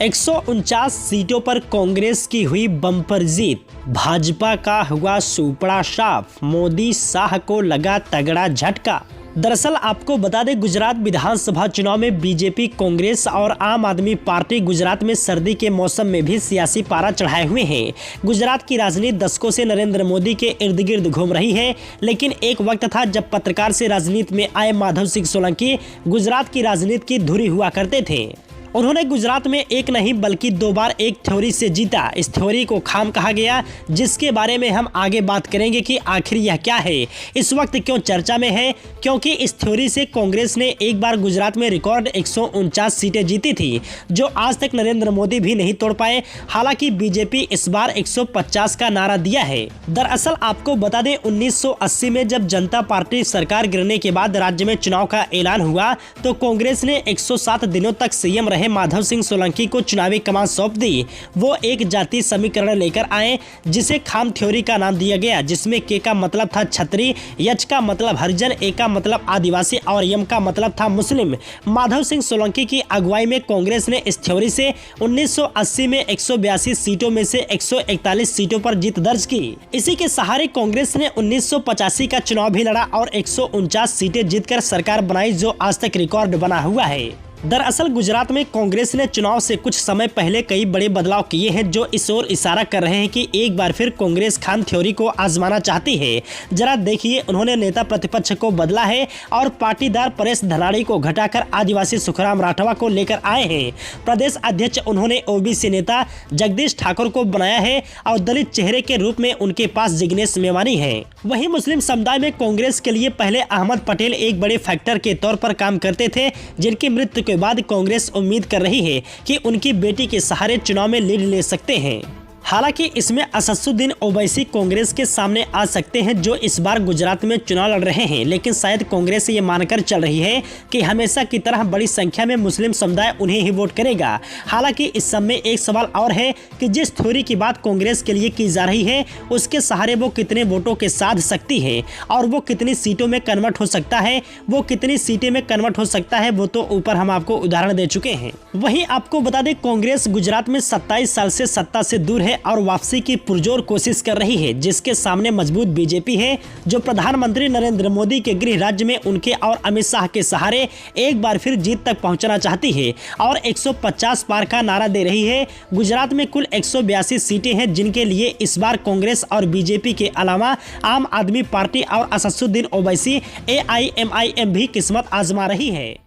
149 सीटों पर कांग्रेस की हुई बम्पर जीत। भाजपा का हुआ सुपड़ा साफ, मोदी शाह को लगा तगड़ा झटका। दरअसल आपको बता दें, गुजरात विधानसभा चुनाव में बीजेपी, कांग्रेस और आम आदमी पार्टी गुजरात में सर्दी के मौसम में भी सियासी पारा चढ़ाए हुए हैं। गुजरात की राजनीति दशकों से नरेंद्र मोदी के इर्द गिर्द घूम रही है, लेकिन एक वक्त था जब पत्रकार से राजनीति में आए माधव सिंह सोलंकी गुजरात की राजनीति की धुरी हुआ करते थे। उन्होंने गुजरात में एक नहीं बल्कि 2 बार एक थ्योरी से जीता। इस थ्योरी को खाम कहा गया, जिसके बारे में हम आगे बात करेंगे कि आखिर यह क्या है, इस वक्त क्यों चर्चा में है। क्योंकि इस थ्योरी से कांग्रेस ने एक बार गुजरात में रिकॉर्ड 149 सीटें जीती थी, जो आज तक नरेंद्र मोदी भी नहीं तोड़ पाए। हालांकि बीजेपी इस बार 150 का नारा दिया है। दरअसल आपको बता दें, 1980 में जब जनता पार्टी सरकार गिरने के बाद राज्य में चुनाव का ऐलान हुआ, तो कांग्रेस ने 107 दिनों तक सीएम रहे माधव सिंह सोलंकी को चुनावी कमान सौंप दी। वो एक जाति समीकरण लेकर आए, जिसे खाम थ्योरी का नाम दिया गया, जिसमें के का मतलब था छत्री, यच का मतलब हरिजन, ए का मतलब आदिवासी और यम का मतलब था मुस्लिम। माधव सिंह सोलंकी की अगुवाई में कांग्रेस ने इस थ्योरी से 1980 में 182 सीटों में से 141 सीटों पर जीत दर्ज की। इसी के सहारे कांग्रेस ने 1985 का चुनाव भी लड़ा और 149 सीटें जीतकर सरकार बनाई, जो आज तक रिकॉर्ड बना हुआ है। दरअसल गुजरात में कांग्रेस ने चुनाव से कुछ समय पहले कई बड़े बदलाव किए हैं, जो इस ओर इशारा कर रहे हैं कि एक बार फिर कांग्रेस खाम थ्योरी को आजमाना चाहती है। जरा देखिए, उन्होंने नेता प्रतिपक्ष को बदला है और पाटीदार परेश धनाड़ी को घटाकर आदिवासी सुखराम राठवा को लेकर आए हैं। प्रदेश अध्यक्ष उन्होंने ओबीसी नेता जगदीश ठाकुर को बनाया है और दलित चेहरे के रूप में उनके पास जिग्नेश मेवानी है। वहीं मुस्लिम समुदाय में कांग्रेस के लिए पहले अहमद पटेल एक बड़े फैक्टर के तौर पर काम करते थे, जिनकी मृत्यु के बाद कांग्रेस उम्मीद कर रही है कि उनकी बेटी के सहारे चुनाव में लीड ले सकते हैं। हालांकि इसमें असदुद्दीन ओवैसी कांग्रेस के सामने आ सकते हैं, जो इस बार गुजरात में चुनाव लड़ रहे हैं। लेकिन शायद कांग्रेस ये मानकर चल रही है कि हमेशा की तरह बड़ी संख्या में मुस्लिम समुदाय उन्हें ही वोट करेगा। हालांकि इस सब में एक सवाल और है कि जिस थ्योरी की बात कांग्रेस के लिए की जा रही है, उसके सहारे वो कितने वोटों के साध सकती है और वो कितनी सीटों में कन्वर्ट हो सकता है, वो कितनी सीटें में कन्वर्ट हो सकता है, वो तो ऊपर हम आपको उदाहरण दे चुके हैं। वहीं आपको बता दें, कांग्रेस गुजरात में 27 साल से सत्ता से दूर है और वापसी की पुरजोर कोशिश कर रही है, जिसके सामने मजबूत बीजेपी है, जो प्रधानमंत्री नरेंद्र मोदी के गृह राज्य में उनके और अमित शाह के सहारे एक बार फिर जीत तक पहुंचना चाहती है और 150 पार का नारा दे रही है। गुजरात में कुल 182 सीटें हैं, जिनके लिए इस बार कांग्रेस और बीजेपी के अलावा आम आदमी पार्टी और असदुद्दीन ओवैसी AIMIM भी किस्मत आजमा रही है।